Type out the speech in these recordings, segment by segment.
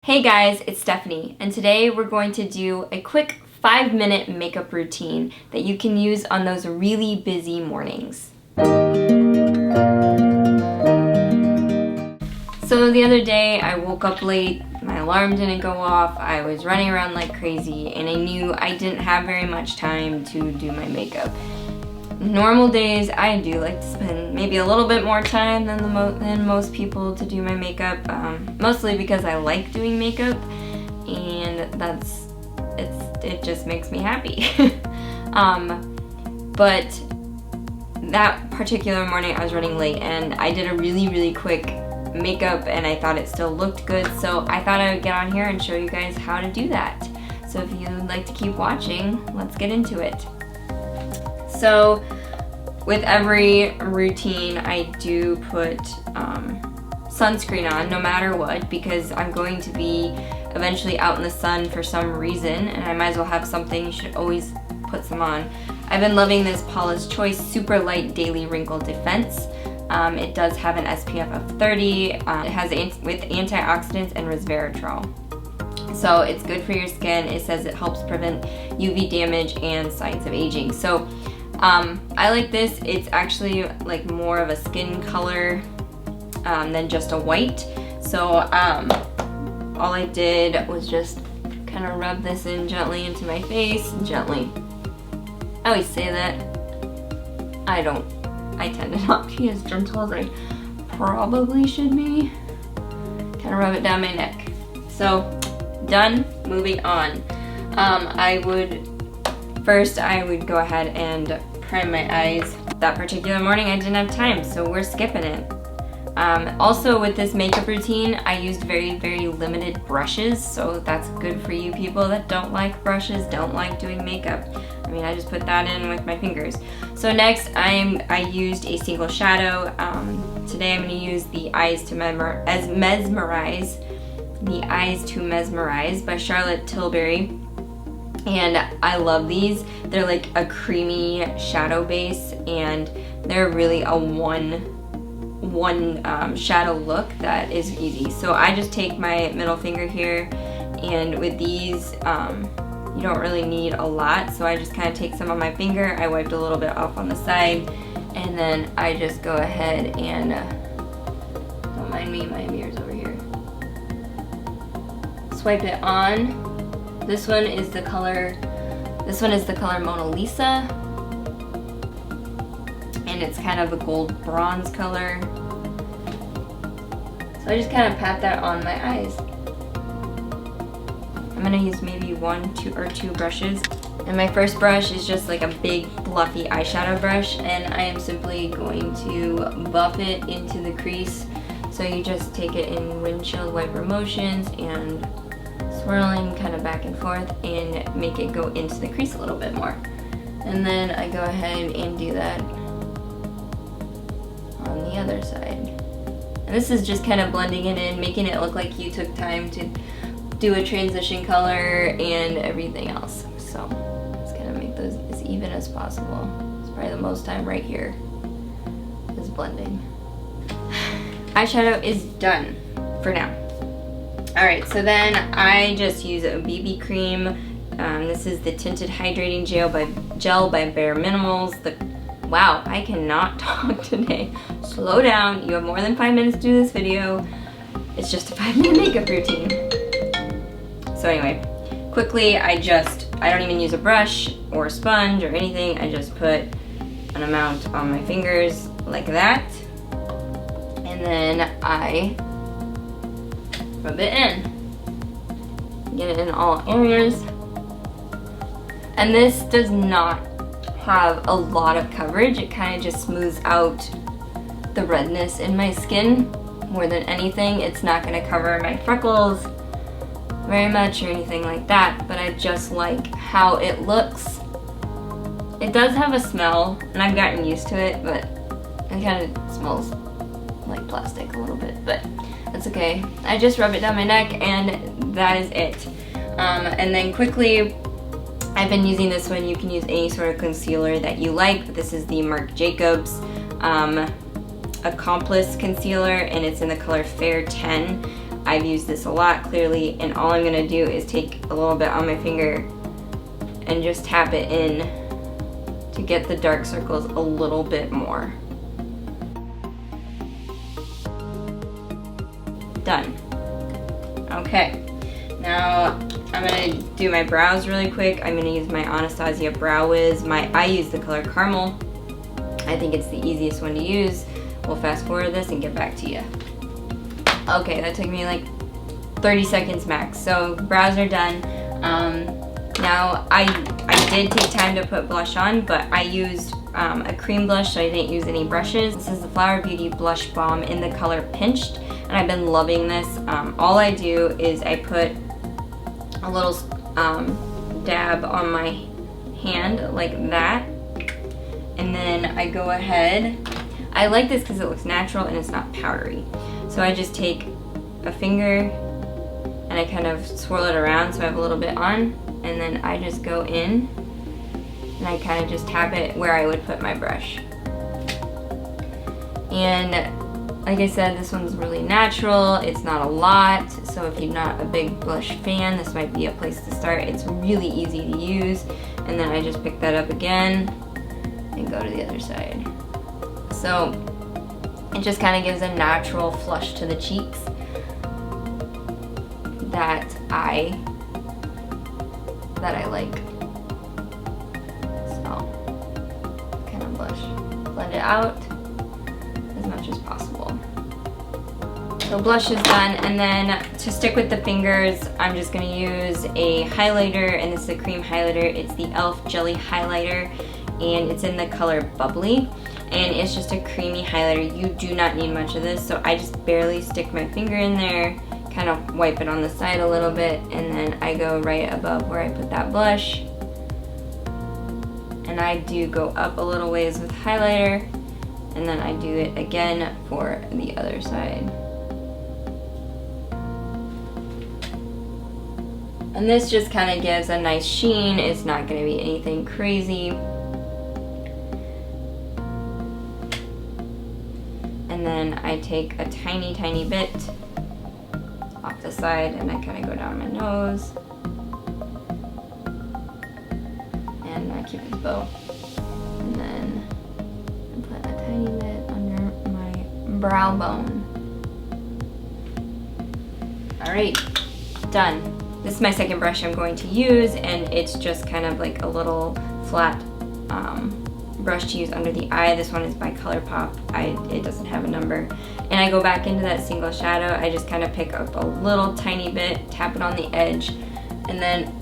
Hey guys, it's Stephanie, and today we're going to do a quick 5-minute makeup routine that you can use on those really busy mornings. So the other day I woke up late, my alarm didn't go off, I was running around like crazy, and I knew I didn't have very much time to do my makeup. Normal days, I do like to spend maybe a little bit more time than most people to do my makeup, mostly because I like doing makeup, and it just makes me happy. But that particular morning I was running late, and I did a really quick makeup, and I thought it still looked good, so I thought I would get on here and show you guys how to do that. So if you'd like to keep watching, let's get into it. So with every routine, I do put sunscreen on no matter what, because I'm going to be eventually out in the sun for some reason, and I might as well have something. You should always put some on. I've been loving this Paula's Choice Super Light Daily Wrinkle Defense. It does have an SPF of 30. It has with antioxidants and resveratrol. So it's good for your skin. It says it helps prevent UV damage and signs of aging. So I like this. It's actually like more of a skin color than just a white. So all I did was just kind of rub this in gently into my face. Gently. I always say that. I tend to not be as gentle as I probably should be. Kind of rub it down my neck. So done. Moving on. First I would go ahead and prime my eyes. That particular morning I didn't have time, so we're skipping it. Also with this makeup routine, I used very limited brushes, so that's good for you people that don't like brushes, don't like doing makeup. I mean, I just put that in with my fingers. So next, I used a single shadow. Today I'm going to use the Eyes to Mesmerize by Charlotte Tilbury. And I love these. They're like a creamy shadow base, and they're really a one shadow look that is easy. So I just take my middle finger here, and with these, you don't really need a lot. So I just kind of take some on my finger. I wiped a little bit off on the side, and then I just go ahead and, don't mind me, my mirror's over here. Swipe it on. This one is the color Mona Lisa, and it's kind of a gold bronze color. So I just kind of pat that on my eyes. I'm gonna use maybe two brushes. And my first brush is just like a big fluffy eyeshadow brush, and I am simply going to buff it into the crease. So you just take it in windshield wiper motions and swirling kind of back and forth and make it go into the crease a little bit more. And then I go ahead and do that on the other side. And this is just kind of blending it in, making it look like you took time to do a transition color and everything else. So just kind of make those as even as possible. It's probably the most time right here is blending. Eyeshadow is done for now. Alright, so then I just use a BB cream. This is the Tinted Hydrating Gel by Bare Minimals. Wow, I cannot talk today. Slow down. You have more than 5 minutes to do this video. It's just a 5-minute makeup routine. So anyway, quickly, I don't even use a brush or a sponge or anything. I just put an amount on my fingers like that. And then I rub it in. Get it in all areas. And this does not have a lot of coverage. It kind of just smooths out the redness in my skin more than anything. It's not going to cover my freckles very much or anything like that, but I just like how it looks. It does have a smell, and I've gotten used to it, but it kind of smells like plastic a little bit, but that's okay. I just rub it down my neck, and that is it. And then quickly, I've been using this one. You can use any sort of concealer that you like, but this is the Marc Accomplice concealer, and it's in the color Fair 10. I've used this a lot, clearly, and all I'm gonna do is take a little bit on my finger and just tap it in to get the dark circles a little bit more. Done. Okay, now I'm gonna do my brows really quick. I'm gonna use my Anastasia Brow Wiz. I use the color Caramel. I think it's the easiest one to use. We'll fast forward this and get back to you. Okay, that took me like 30 seconds max. So brows are done. Now I did take time to put blush on, but I used a cream blush, so I didn't use any brushes. This is the Flower Beauty Blush Balm in the color Pinched, and I've been loving this. All I do is I put a little dab on my hand like that, and then I go ahead. I like this because it looks natural and it's not powdery. So I just take a finger and I kind of swirl it around so I have a little bit on, and then I just go in and I kind of just tap it where I would put my brush. And like I said, this one's really natural. It's not a lot, so if you're not a big blush fan, this might be a place to start. It's really easy to use. And then I just pick that up again and go to the other side. So it just kind of gives a natural flush to the cheeks that I like. So kind of blend it out as much as possible. So blush is done, and then to stick with the fingers, I'm just going to use a highlighter, and this is a cream highlighter. It's the e.l.f. Jelly Highlighter, and it's in the color Bubbly, and it's just a creamy highlighter. You do not need much of this, so I just barely stick my finger in there, kind of wipe it on the side a little bit, and then I go right above where I put that blush. And I do go up a little ways with highlighter, and then I do it again for the other side. And this just kind of gives a nice sheen. It's not going to be anything crazy. And then I take a tiny, tiny bit off the side, and I kind of go down my nose. And I keep it bow. And then I put a tiny bit under my brow bone. Alright, done. This is my second brush I'm going to use, and it's just kind of like a little flat brush to use under the eye. This one is by ColourPop. It doesn't have a number. And I go back into that single shadow. I just kind of pick up a little tiny bit, tap it on the edge, and then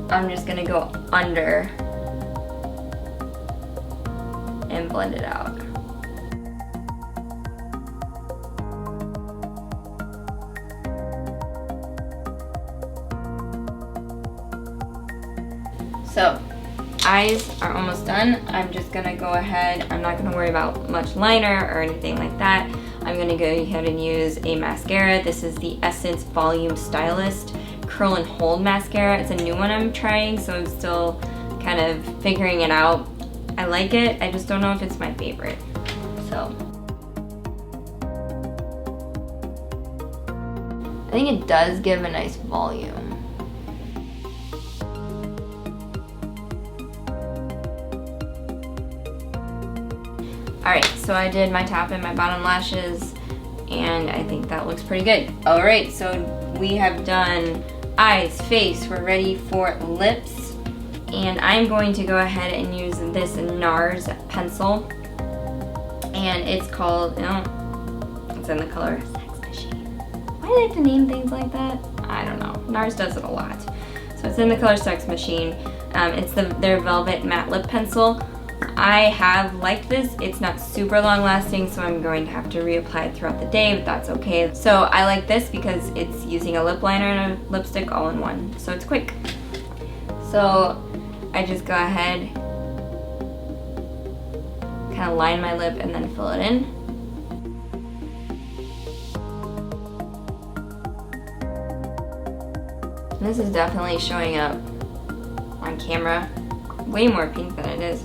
I'm just gonna go under and blend it out. So, eyes are almost done. I'm just gonna go ahead, I'm not gonna worry about much liner or anything like that. I'm gonna go ahead and use a mascara. This is the Essence Volume Stylist Curl and Hold Mascara. It's a new one I'm trying, so I'm still kind of figuring it out. I like it, I just don't know if it's my favorite. So, I think it does give a nice volume. Alright, so I did my top and my bottom lashes, and I think that looks pretty good. Alright, so we have done eyes, face, we're ready for lips, and I'm going to go ahead and use this Nars pencil, and it's called, it's in the color Sex Machine. Why do they have to name things like that? I don't know. Nars does it a lot. So it's in the color Sex Machine. It's their Velvet Matte Lip Pencil. I have liked this. It's not super long lasting, so I'm going to have to reapply it throughout the day, but that's okay. So I like this because it's using a lip liner and a lipstick all in one, so it's quick. So I just go ahead, kind of line my lip and then fill it in. This is definitely showing up on camera way more pink than it is.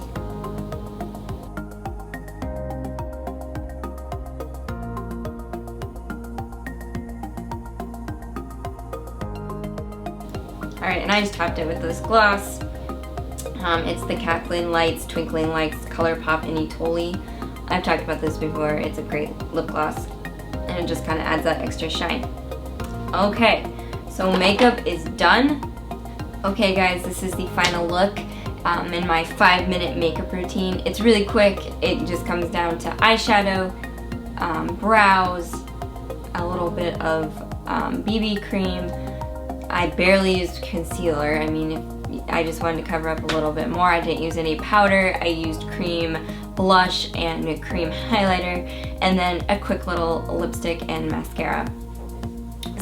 Alright, and I just topped it with this gloss. It's the Kathleen Lights, Twinkling Lights, ColourPop in Etoile. I've talked about this before. It's a great lip gloss, and it just kind of adds that extra shine. Okay, so makeup is done. Okay guys, this is the final look in my 5-minute makeup routine. It's really quick. It just comes down to eyeshadow, brows, a little bit of BB cream. I barely used concealer. I mean, I just wanted to cover up a little bit more. I didn't use any powder. I used cream blush and a cream highlighter, and then a quick little lipstick and mascara.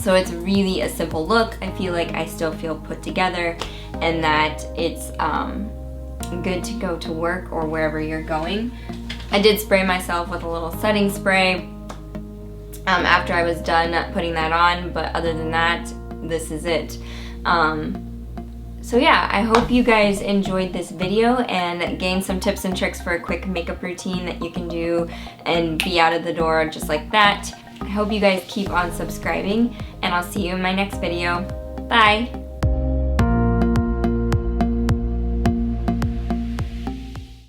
So it's really a simple look. I feel like I still feel put together and that it's good to go to work or wherever you're going. I did spray myself with a little setting spray after I was done putting that on, but other than that, this is it. So yeah, I hope you guys enjoyed this video and gained some tips and tricks for a quick makeup routine that you can do and be out of the door just like that. I hope you guys keep on subscribing, and I'll see you in my next video. Bye!